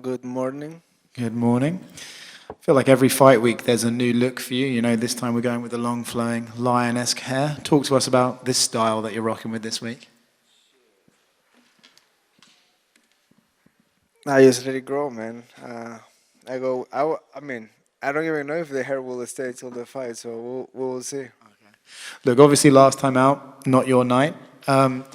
Good morning. Good morning. I feel like every fight week there's a new look for you. You know, this time we're going with the long flowing lion-esque hair. Talk to us about this style that you're rocking with this week. I just let it grow, man. I go. I mean, I don't even know if the hair will stay till the fight, so we'll see. Look, obviously last time out, not your night. Um,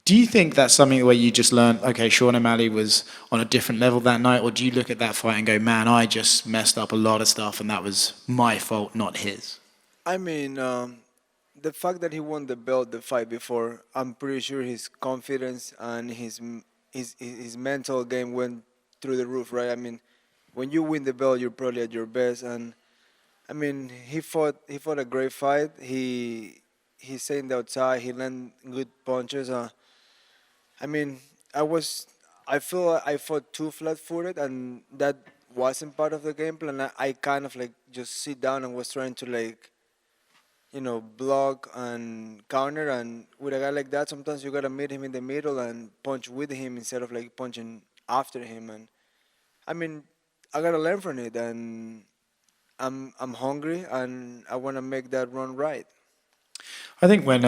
do you think that's something where you just learned, okay, Sean O'Malley was on a different level that night, or do you look at that fight and go, man, I just messed up a lot of stuff and that was my fault, not his? I mean, the fact that he won the belt the fight before, I'm pretty sure his confidence and his mental game went through the roof, right? I mean, when you win the belt, you're probably at your best, and I mean, he fought a great fight. He stayed outside. He landed good punches. I mean, I was, I feel like I fought too flat-footed, and that wasn't part of the game plan. I kind of like just sit down and was trying to like, block and counter. And with a guy like that, sometimes you gotta meet him in the middle and punch with him instead of like punching after him. And I mean, I gotta learn from it, and I'm hungry, and I wanna make that run right. I think when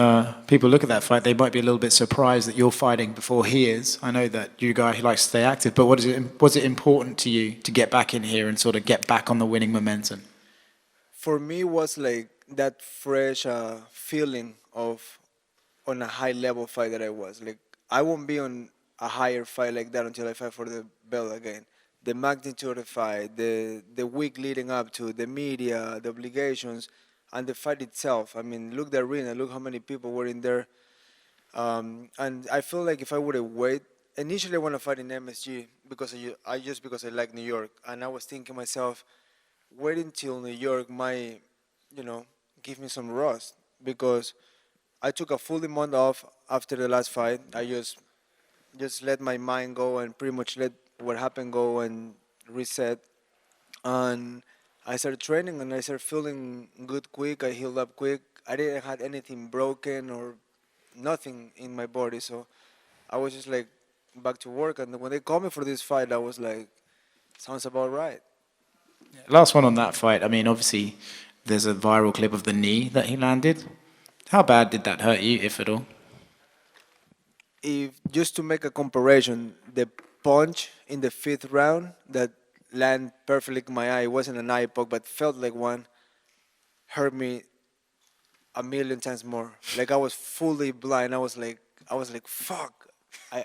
people look at that fight, they might be a little bit surprised that you're fighting before he is. I know that you're a guy who likes to stay active, but was it important to you to get back in here and sort of get back on the winning momentum? For me, it was like that fresh feeling of on a high level fight that I was. Like I won't be on a higher fight like that until I fight for the belt again. The magnitude of the fight, the week leading up to the media, the obligations, and the fight itself. I mean, look the arena, look how many people were in there. And I feel like if I would have waited, initially I want to fight in MSG because I just because I like New York, and I was thinking myself, wait until New York might, you know, give me some rust because I took a full month off after the last fight. I just let my mind go and pretty much let what happened go and reset. And I started training and I started feeling good quick. I healed up quick. I didn't have anything broken or nothing in my body, so I was just like back to work. And when they called me for this fight, I was like, sounds about right. Last one on that fight. I mean, obviously, there's a viral clip of the knee that he landed. How bad did that hurt you, if at all? If just to make a comparison, the punch in the fifth round that landed perfectly in my eye, it wasn't an eye poke, but felt like one, hurt me a million times more. Like I was fully blind. I was like, fuck.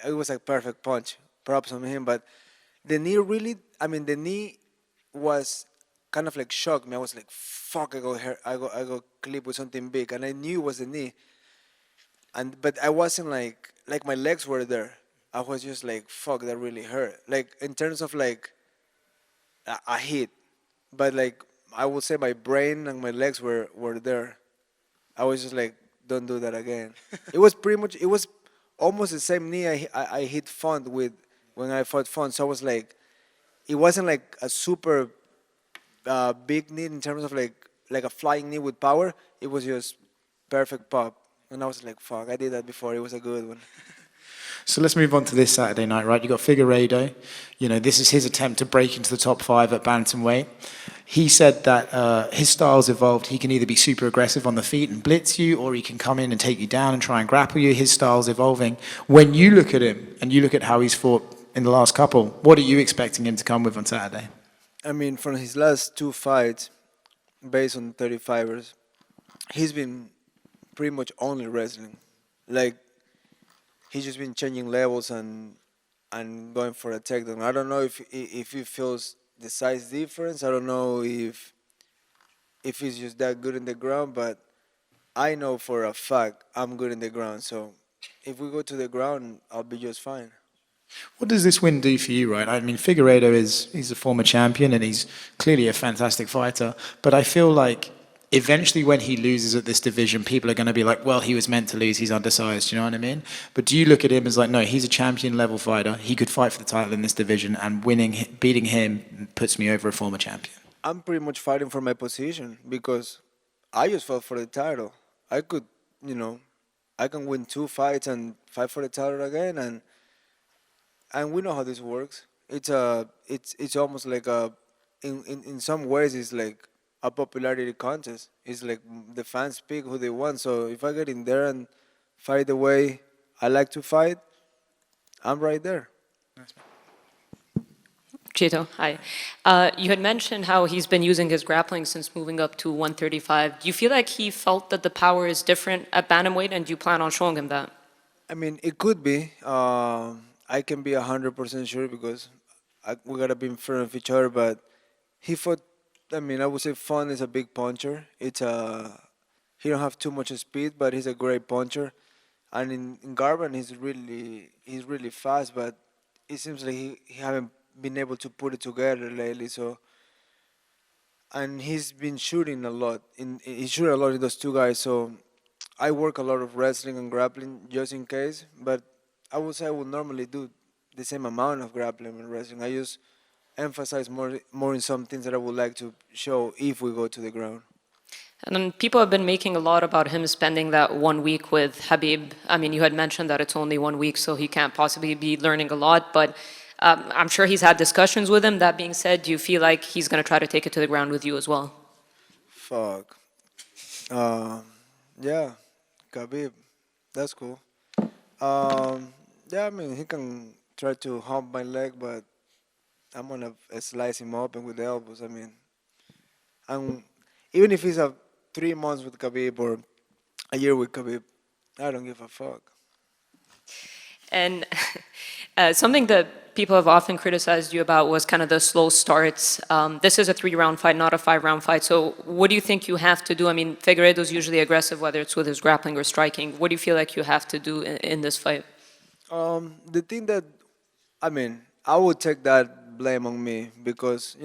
It was a perfect punch. Props on him, but the knee really. I mean, the knee was kind of like shocked me. I was like, fuck. I got hurt. I got clipped with something big, and I knew it was the knee. And but I wasn't like my legs were there. I was just like, fuck. That really hurt. Like in terms of like a hit, but like I would say my brain and my legs were there. I was just like, don't do that again. It was pretty much, it was almost the same knee I hit Font with when I fought Font. So I was like, it wasn't like a super big knee in terms of like a flying knee with power. It was just perfect pop. And I was like, fuck, I did that before. It was a good one. So let's move on to this Saturday night, right? You've got Figueiredo. You know, this is his attempt to break into the top five at bantamweight. He said that his style's evolved. He can either be super aggressive on the feet and blitz you, or he can come in and take you down and try and grapple you. His style's evolving. When you look at him and you look at how he's fought in the last couple, what are you expecting him to come with on Saturday? I mean, from his last two fights, based on 35ers, he's been pretty much only wrestling. Like, he's just been changing levels and going for a takedown. I don't know if he feels the size difference. I don't know if he's just that good in the ground, but I know for a fact I'm good in the ground. So if we go to the ground, I'll be just fine. What does this win do for you, right? I mean, Figueiredo he's a former champion and he's clearly a fantastic fighter. But I feel like eventually when he loses at this division, people are going to be like, well, he was meant to lose, he's undersized, you know what I mean? But do you look at him as like, no, he's a champion level fighter. He could fight for the title in this division and beating him puts me over a former champion. I'm pretty much fighting for my position because I just fought for the title. I could, you know, I can win two fights and fight for the title again, and we know how this works. It's almost like a, in some ways it's like a popularity contest. It's like the fans pick who they want. So if I get in there and fight the way I like to fight, I'm right there. Chito, hi. You had mentioned how he's been using his grappling since moving up to 135. Do you feel like he felt that the power is different at bantamweight, and do you plan on showing him that? I mean, it could be. I can be 100% sure because we gotta be in front of each other. But he fought. I mean, I would say Fun is a big puncher. He don't have too much speed, but he's a great puncher. And in Garban, he's really fast, but it seems like he haven't been able to put it together lately. So, and he's been shooting a lot. He's shooting a lot in those two guys. So I work a lot of wrestling and grappling just in case, but I would say I would normally do the same amount of grappling and wrestling. I just emphasize more in some things that I would like to show if we go to the ground. And then people have been making a lot about him spending that 1 week with Khabib. I mean, you had mentioned that it's only 1 week, so he can't possibly be learning a lot, but I'm sure he's had discussions with him. That being said, do you feel like he's going to try to take it to the ground with you as well? Fuck. Yeah, Khabib. That's cool. Yeah, I mean, he can try to hump my leg, but I'm gonna slice him open with the elbows. I mean, I'm, even if he's a 3 months with Khabib or a year with Khabib, I don't give a fuck. And something that people have often criticized you about was kind of the slow starts. This is a 3-round fight, not a 5-round fight. So what do you think you have to do? I mean, Figueiredo's usually aggressive, whether it's with his grappling or striking. What do you feel like you have to do in this fight? The thing that, I mean, I would take that blame on me because,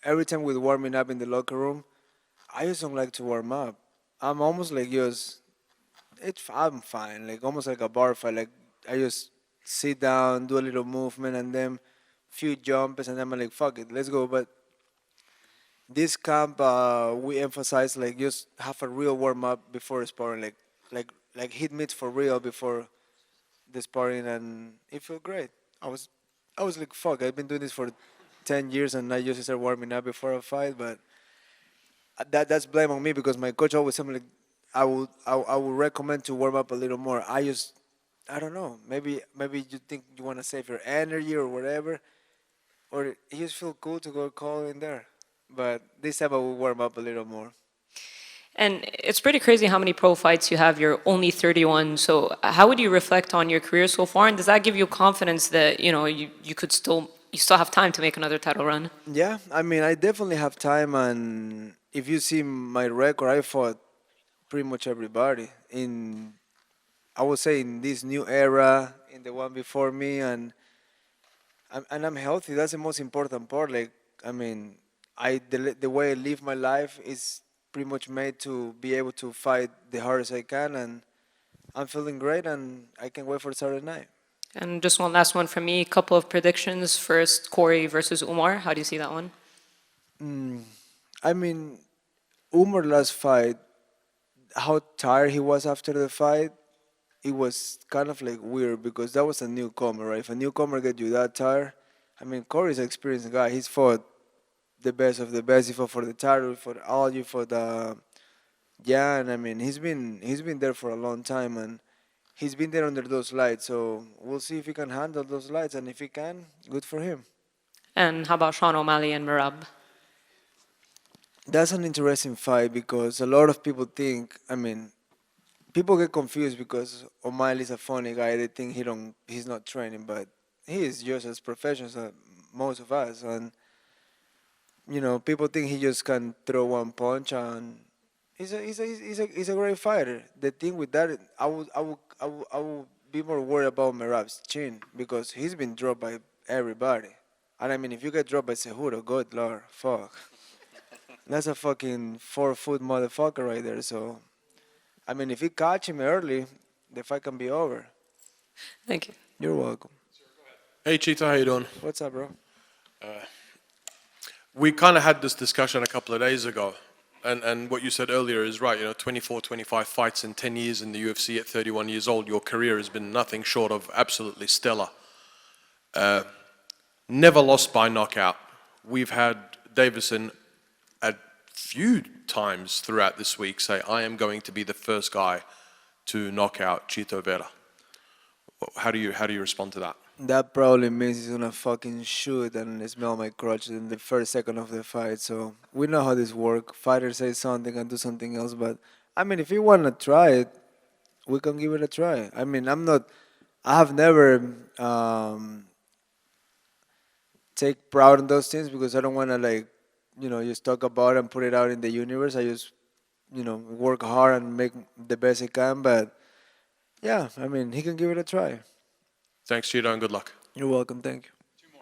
every time we're warming up in the locker room, I just don't like to warm up. I'm almost like I'm fine, like almost like a bar fight. Like I just sit down, do a little movement, and then few jumps, and then I'm like, fuck it, let's go. But this camp, we emphasize like just have a real warm up before sparring, like hit meets for real before the sparring, and it felt great. I was, I was like, fuck, I've been doing this for 10 years, and I just start warming up before a fight, but that's blame on me because my coach always told me like I would recommend to warm up a little more. I don't know. Maybe you think you want to save your energy or whatever, or it just feel cool to go call in there. But this time I will warm up a little more. And it's pretty crazy how many pro fights you have. You're only 31. So how would you reflect on your career so far? And does that give you confidence that, you still have time to make another title run? Yeah, I mean I definitely have time, and if you see my record, I fought pretty much everybody in, I would say, in this new era, in the one before me, and I'm healthy. That's the most important part. Like, I mean, the way I live my life is pretty much made to be able to fight the hardest I can, and I'm feeling great, and I can't wait for Saturday night. And just one last one from me, a couple of predictions. First, Corey versus Umar. How do you see that one? I mean, Umar last fight, how tired he was after the fight, it was kind of like weird because that was a newcomer, right? If a newcomer get you that tired, I mean, Corey's an experienced guy. He's fought the best of the best. He fought for the title, for the Algy, for the Jan. I mean, he's been there for a long time, and he's been there under those lights. So we'll see if he can handle those lights, and if he can, good for him. And how about Sean O'Malley and Merab? That's an interesting fight because a lot of people think. I mean, people get confused because O'Malley's a funny guy. They think he's not training, but he is just as professional as most of us. And people think he just can throw one punch, and he's a great fighter. The thing with that, I would be more worried about Merab's chin because he's been dropped by everybody. And I mean, if you get dropped by Cejudo, good lord, fuck. That's a fucking 4-foot motherfucker right there. So, I mean, if you catch him early, the fight can be over. Thank you. You're welcome. Hey Chito, how you doing? What's up, bro? We kind of had this discussion a couple of days ago, and what you said earlier is right. 24, 25 fights in 10 years in the UFC at 31 years old. Your career has been nothing short of absolutely stellar. never lost by knockout. We've had Deiveson a few times throughout this week say, I am going to be the first guy to knock out Chito Vera. How do you respond to that? That probably means he's gonna fucking shoot and smell my crotch in the first second of the fight. So we know how this works. Fighters say something and do something else. But I mean, if you wanna try it, we can give it a try. I mean, I have never take proud in those things because I don't wanna like, just talk about it and put it out in the universe. I just, work hard and make the best I can. But yeah, I mean, he can give it a try. Thanks, Chito, and good luck. You're welcome. Thank you.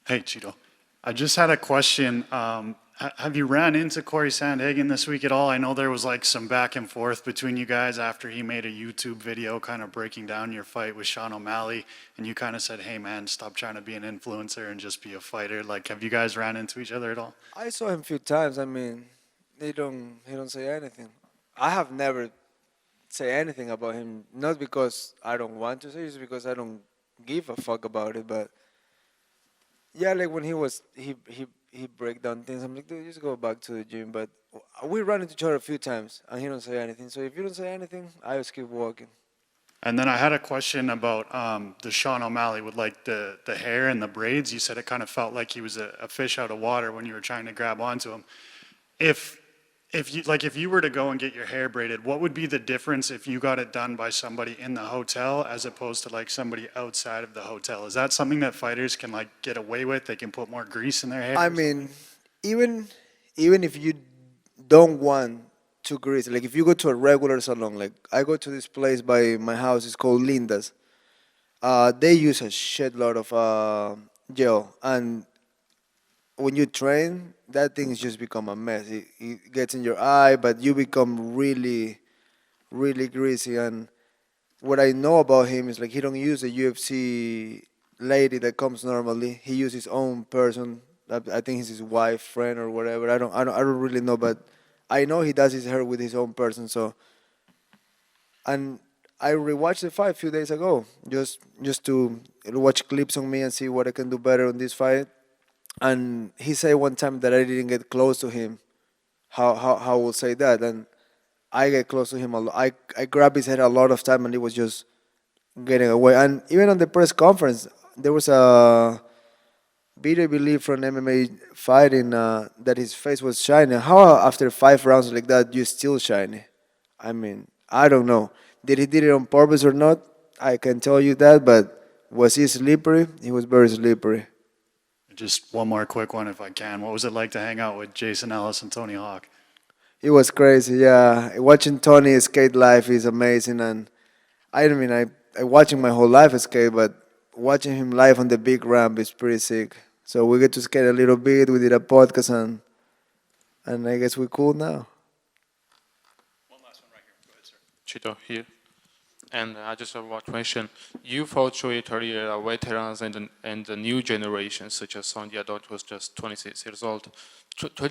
Hey, Chito. I just had a question. Have you ran into Corey Sandhagen this week at all? I know there was like some back and forth between you guys after he made a YouTube video kind of breaking down your fight with Sean O'Malley, and you kind of said, hey man, stop trying to be an influencer and just be a fighter. Like, have you guys ran into each other at all? I saw him a few times. I mean, he don't say anything. I have never say anything about him, not because I don't want to say, it's because I don't give a fuck about it. But yeah, like when he break down things, I'm like, dude, just go back to the gym. But we run into each other a few times, and he don't say anything. So if you don't say anything, I just keep walking. And then I had a question about the Sean O'Malley with like the hair and the braids. You said it kind of felt like he was a fish out of water when you were trying to grab onto him. If you were to go and get your hair braided, what would be the difference if you got it done by somebody in the hotel as opposed to like somebody outside of the hotel? Is that something that fighters can like get away with? They can put more grease in their hair? I mean, even if you don't want to grease, like if you go to a regular salon, like I go to this place by my house, it's called Linda's. They use a shitload of gel, and when you train, that thing's just become a mess. It gets in your eye, but you become really, really greasy. And what I know about him is like he don't use a UFC lady that comes normally. He uses his own person. I think he's his wife, friend, or whatever. I don't really know, but I know he does his hair with his own person. So, and I rewatched the fight a few days ago, just to watch clips on me and see what I can do better on this fight. And he said one time that I didn't get close to him. How I will say that? And I get close to him a lot. I grabbed his head a lot of time, and he was just getting away. And even on the press conference, there was a video, I believe, from MMA fighting that his face was shiny. How after 5 rounds like that, you still shiny? I mean, I don't know. Did he did it on purpose or not? I can tell you that. But was he slippery? He was very slippery. Just one more quick one if I can. What was it like to hang out with Jason Ellis and Tony Hawk? It was crazy, yeah. Watching Tony skate live is amazing, and I watch him my whole life skate, but watching him live on the big ramp is pretty sick. So we get to skate a little bit. We did a podcast, and I guess we're cool now. One last one right here. Go ahead, sir. Chito here. And I just have one question. You fought Shoei earlier, veterans and the new generation, such as Sonja Dot was just 26 years old.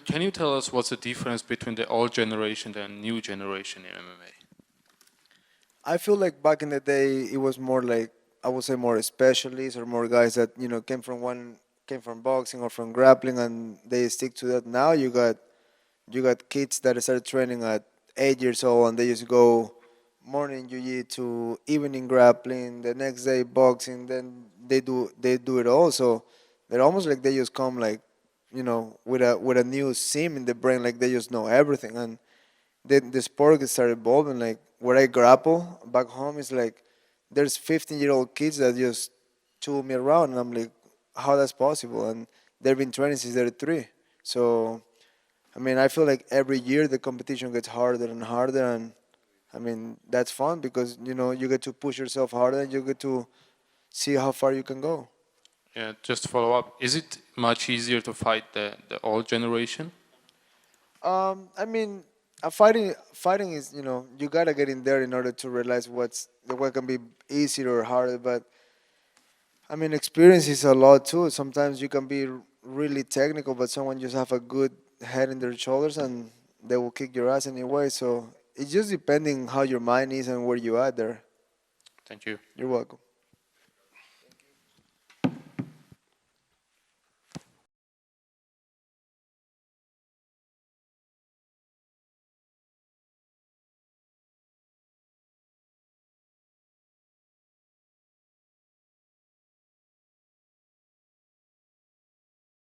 Can you tell us what's the difference between the old generation and new generation in MMA? I feel like back in the day, it was more like, I would say more specialists or more guys that, came from boxing or from grappling, and they stick to that. Now you got kids that start training at 8 years old, and they just go morning jiu-jitsu, evening grappling, the next day boxing, then they do it all. So they're almost like they just come like, with a new sim in the brain, like they just know everything. And then the sport gets started evolving. Like where I grapple back home is like there's 15-year-old kids that just tool me around, and I'm like, how that's possible? And they've been training since they're 3. So I mean, I feel like every year the competition gets harder and harder, and I mean, that's fun because, you get to push yourself harder and you get to see how far you can go. Yeah, just to follow up, is it much easier to fight the old generation? I mean, fighting is, you got to get in there in order to realize what can be easier or harder. But, I mean, experience is a lot too. Sometimes you can be really technical, but someone just have a good head in their shoulders and they will kick your ass anyway. So it's just depending how your mind is and where you are there. Thank you. You're welcome.